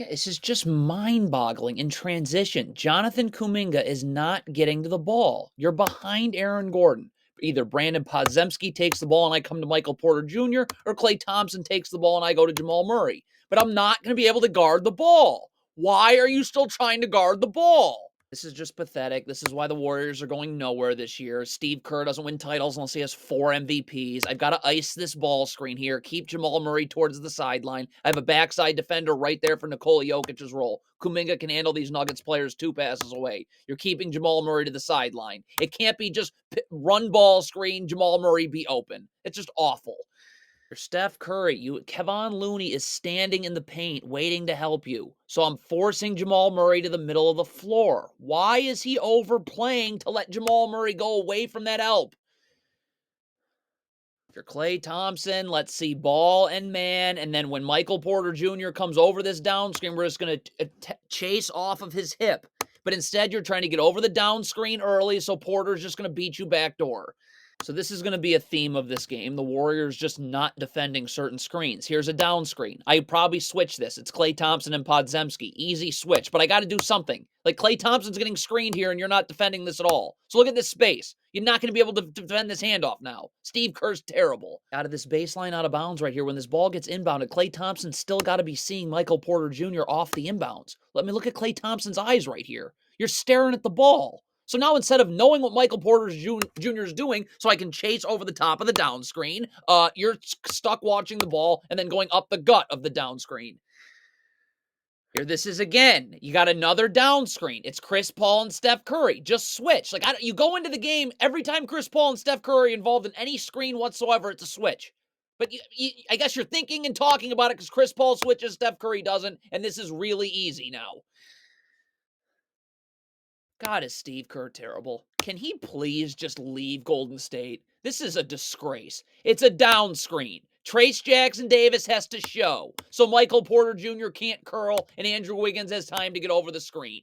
Yeah, this is just mind-boggling in transition. Jonathan Kuminga is not getting to the ball. You're behind Aaron Gordon. Either Brandon Podziemski takes the ball and I come to Michael Porter Jr., or Klay Thompson takes the ball and I go to Jamal Murray. But I'm not going to be able to guard the ball. Why are you still trying to guard the ball? This is just pathetic. This is why the Warriors are going nowhere this year. Steve Kerr doesn't win titles unless he has 4 MVPs. I've got to ice this ball screen here. Keep Jamal Murray towards the sideline. I have a backside defender right there for Nikola Jokic's role. Kuminga can handle these Nuggets players 2 passes away. You're keeping Jamal Murray to the sideline. It can't be just run ball screen, Jamal Murray be open. It's just awful. Steph Curry, Kevon Looney is standing in the paint waiting to help you. So I'm forcing Jamal Murray to the middle of the floor. Why is he overplaying to let Jamal Murray go away from that help? If you're Klay Thompson, let's see ball and man. And then when Michael Porter Jr. comes over this down screen, we're just going to chase off of his hip. But instead, you're trying to get over the down screen early, so Porter's just going to beat you backdoor. So this is going to be a theme of this game. The Warriors just not defending certain screens. Here's a down screen. I probably switch this. It's Klay Thompson and Podziemski. Easy switch, but I got to do something. Like Klay Thompson's getting screened here and you're not defending this at all. So look at this space. You're not going to be able to defend this handoff now. Steve Kerr's terrible. Out of this baseline, out of bounds right here, when this ball gets inbounded, Klay Thompson's still got to be seeing Michael Porter Jr. off the inbounds. Let me look at Klay Thompson's eyes right here. You're staring at the ball. So now instead of knowing what Michael Porter Jr. is doing so I can chase over the top of the down screen, you're stuck watching the ball and then going up the gut of the down screen. Here this is again. You got another down screen. It's Chris Paul and Steph Curry. Just switch. Like you go into the game, every time Chris Paul and Steph Curry involved in any screen whatsoever, it's a switch. But I guess you're thinking and talking about it because Chris Paul switches, Steph Curry doesn't, and this is really easy now. God, is Steve Kerr terrible. Can he please just leave Golden State? This is a disgrace. It's a down screen. Trace Jackson Davis has to show. So Michael Porter Jr. can't curl and Andrew Wiggins has time to get over the screen.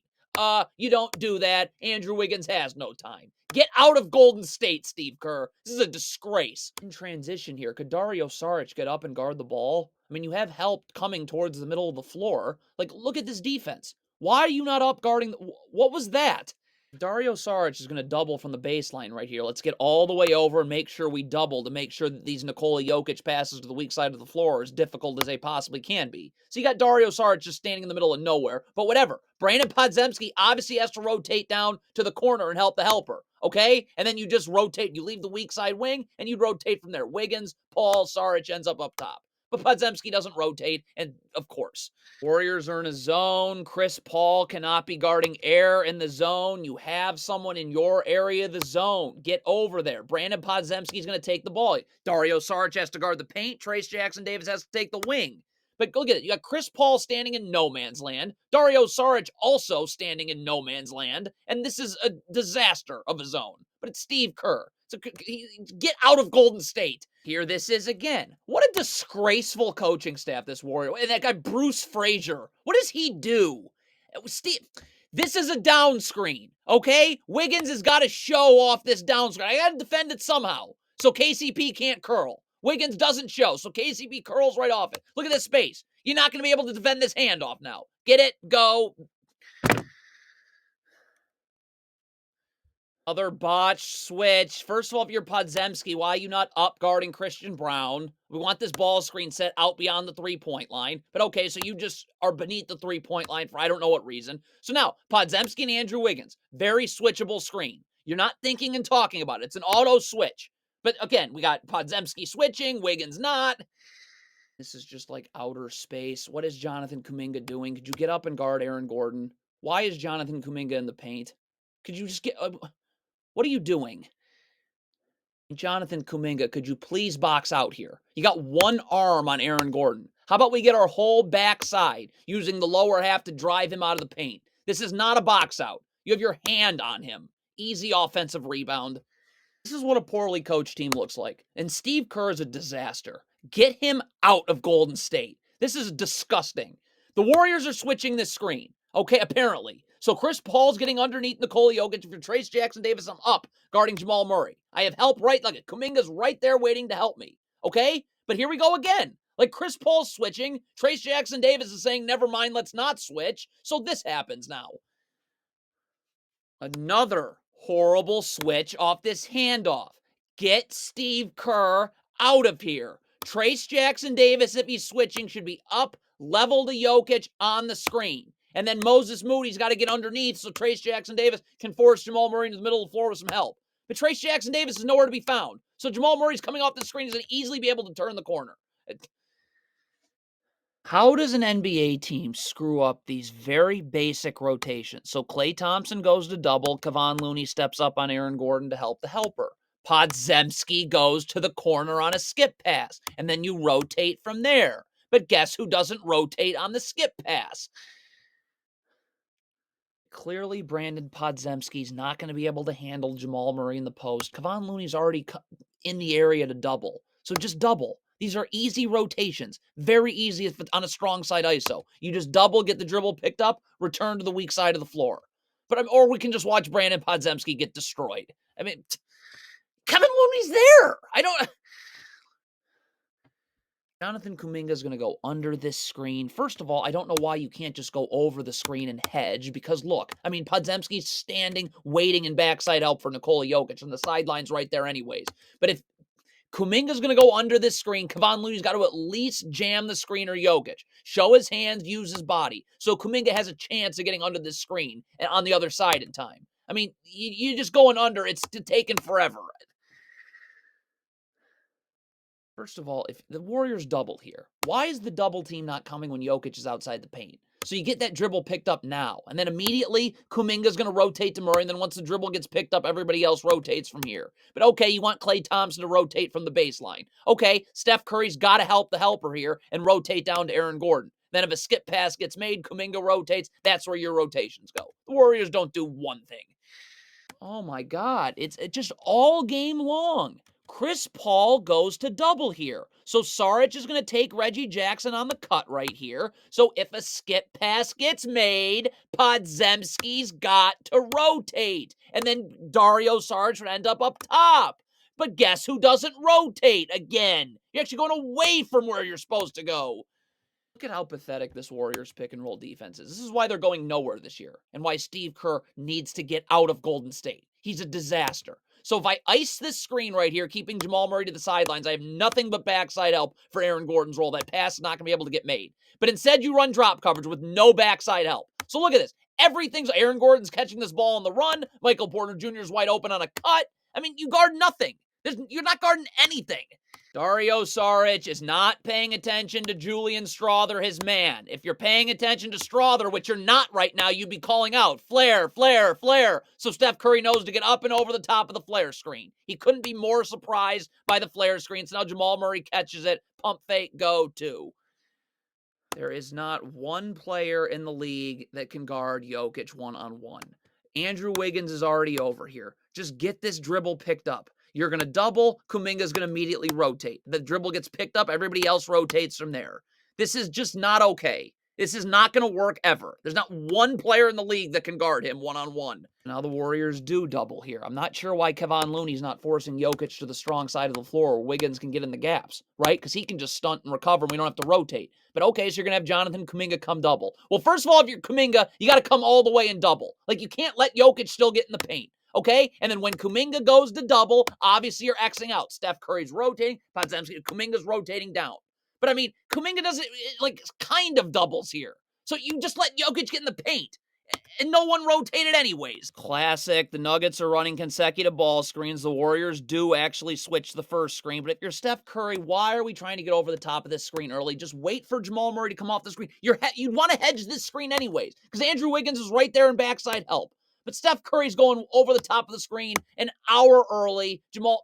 You don't do that. Andrew Wiggins has no time. Get out of Golden State, Steve Kerr. This is a disgrace. In transition here, could Dario Saric get up and guard the ball? I mean, you have help coming towards the middle of the floor. Like, look at this defense. Why are you not up guarding? What was that? Dario Saric is going to double from the baseline right here. Let's get all the way over and make sure we double to make sure that these Nikola Jokic passes to the weak side of the floor are as difficult as they possibly can be. So you got Dario Saric just standing in the middle of nowhere, but whatever. Brandon Podziemski obviously has to rotate down to the corner and help the helper, okay? And then you just rotate. You leave the weak side wing, and you rotate from there. Wiggins, Paul, Saric ends up top. But Podziemski doesn't rotate, and of course. Warriors are in a zone. Chris Paul cannot be guarding air in the zone. You have someone in your area of the zone. Get over there. Brandon Podziemski is going to take the ball. Dario Saric has to guard the paint. Trace Jackson Davis has to take the wing. But look at it. You got Chris Paul standing in no man's land. Dario Saric also standing in no man's land. And this is a disaster of a zone. But it's Steve Kerr. So get out of Golden State. Here this is again. What a disgraceful coaching staff this Warrior. And that guy Bruce Frazier. What does he do? Steve, this is a down screen, okay? Wiggins has got to show off this down screen. I got to defend it somehow. So KCP can't curl. Wiggins doesn't show, so KCP curls right off it. Look at this space. You're not going to be able to defend this handoff now. Get it? Go. Other botch switch. First of all, if you're Podziemski, why are you not up guarding Christian Brown? We want this ball screen set out beyond the three-point line. But okay, so you just are beneath the three-point line for I don't know what reason. So now, Podziemski and Andrew Wiggins, very switchable screen. You're not thinking and talking about it. It's an auto switch. But again, we got Podziemski switching, Wiggins not. This is just like outer space. What is Jonathan Kuminga doing? Could you get up and guard Aaron Gordon? Why is Jonathan Kuminga in the paint? Could you just get... what are you doing? Jonathan Kuminga, could you please box out here? You got one arm on Aaron Gordon. How about we get our whole backside using the lower half to drive him out of the paint? This is not a box out. You have your hand on him. Easy offensive rebound. This is what a poorly coached team looks like. And Steve Kerr is a disaster. Get him out of Golden State. This is disgusting. The Warriors are switching this screen. Okay, apparently. So Chris Paul's getting underneath Nikola Jokic. If you're Trace Jackson Davis, I'm up guarding Jamal Murray. I have help right. Like Kuminga's right there waiting to help me. Okay? But here we go again. Like Chris Paul's switching. Trace Jackson Davis is saying, never mind, let's not switch. So this happens now. Another horrible switch off this handoff. Get Steve Kerr out of here. Trace Jackson Davis, if he's switching, should be up level to Jokic on the screen. And then Moses Moody's got to get underneath so Trace Jackson Davis can force Jamal Murray into the middle of the floor with some help. But Trace Jackson Davis is nowhere to be found. So Jamal Murray's coming off the screen. He's going to easily be able to turn the corner. How does an NBA team screw up these very basic rotations? So Klay Thompson goes to double. Kevon Looney steps up on Aaron Gordon to help the helper. Podziemski goes to the corner on a skip pass. And then you rotate from there. But guess who doesn't rotate on the skip pass? Clearly, Brandon Podziemski's not going to be able to handle Jamal Murray in the post. Kevon Looney's already in the area to double. So just double. These are easy rotations. Very easy if it's on a strong side ISO. You just double, get the dribble picked up, return to the weak side of the floor. Or we can just watch Brandon Podziemski get destroyed. I mean, Kevin Looney's there. Jonathan Kuminga is going to go under this screen. First of all, I don't know why you can't just go over the screen and hedge because look, Podziemski's standing, waiting in backside help for Nikola Jokic and the sideline's right there anyways. But if Kuminga's going to go under this screen, Kevon Looney's got to at least jam the screen or Jokic. Show his hands, use his body. So Kuminga has a chance of getting under this screen and on the other side in time. You just going under, it's taking forever. First of all, if the Warriors double here, why is the double team not coming when Jokic is outside the paint? So you get that dribble picked up now, and then immediately Kuminga's going to rotate to Murray, and then once the dribble gets picked up, everybody else rotates from here. But okay, you want Klay Thompson to rotate from the baseline. Okay, Steph Curry's got to help the helper here and rotate down to Aaron Gordon. Then if a skip pass gets made, Kuminga rotates. That's where your rotations go. The Warriors don't do one thing. Oh my God, it's just all game long. Chris Paul goes to double here. So Saric is going to take Reggie Jackson on the cut right here. So if a skip pass gets made, Podziemski's got to rotate. And then Dario Saric would end up top. But guess who doesn't rotate again? You're actually going away from where you're supposed to go. Look at how pathetic this Warriors pick and roll defense is. This is why they're going nowhere this year and why Steve Kerr needs to get out of Golden State. He's a disaster. So if I ice this screen right here, keeping Jamal Murray to the sidelines, I have nothing but backside help for Aaron Gordon's role. That pass is not going to be able to get made. But instead, you run drop coverage with no backside help. So look at this. Everything's Aaron Gordon's catching this ball on the run. Michael Porter Jr. is wide open on a cut. You guard nothing. You're not guarding anything. Dario Saric is not paying attention to Julian Strawther, his man. If you're paying attention to Strawther, which you're not right now, you'd be calling out, flare, flare, flare. So Steph Curry knows to get up and over the top of the flare screen. He couldn't be more surprised by the flare screen. So now Jamal Murray catches it. Pump fake, go to. There is not one player in the league that can guard Jokic one-on-one. Andrew Wiggins is already over here. Just get this dribble picked up. You're going to double, Kuminga's going to immediately rotate. The dribble gets picked up, everybody else rotates from there. This is just not okay. This is not going to work ever. There's not one player in the league that can guard him one-on-one. Now the Warriors do double here. I'm not sure why Kevon Looney's not forcing Jokic to the strong side of the floor where Wiggins can get in the gaps, right? Because he can just stunt and recover and we don't have to rotate. But okay, so you're going to have Jonathan Kuminga come double. Well, first of all, if you're Kuminga, you got to come all the way and double. You can't let Jokic still get in the paint. Okay? And then when Kuminga goes to double, obviously you're Xing out. Steph Curry's rotating. Kuminga's rotating down. But Kuminga doesn't, kind of doubles here. So you just let Jokic get in the paint. And no one rotated anyways. Classic. The Nuggets are running consecutive ball screens. The Warriors do actually switch the first screen. But if you're Steph Curry, why are we trying to get over the top of this screen early? Just wait for Jamal Murray to come off the screen. You'd want to hedge this screen anyways. Because Andrew Wiggins is right there in backside help. But Steph Curry's going over the top of the screen an hour early. Jamal,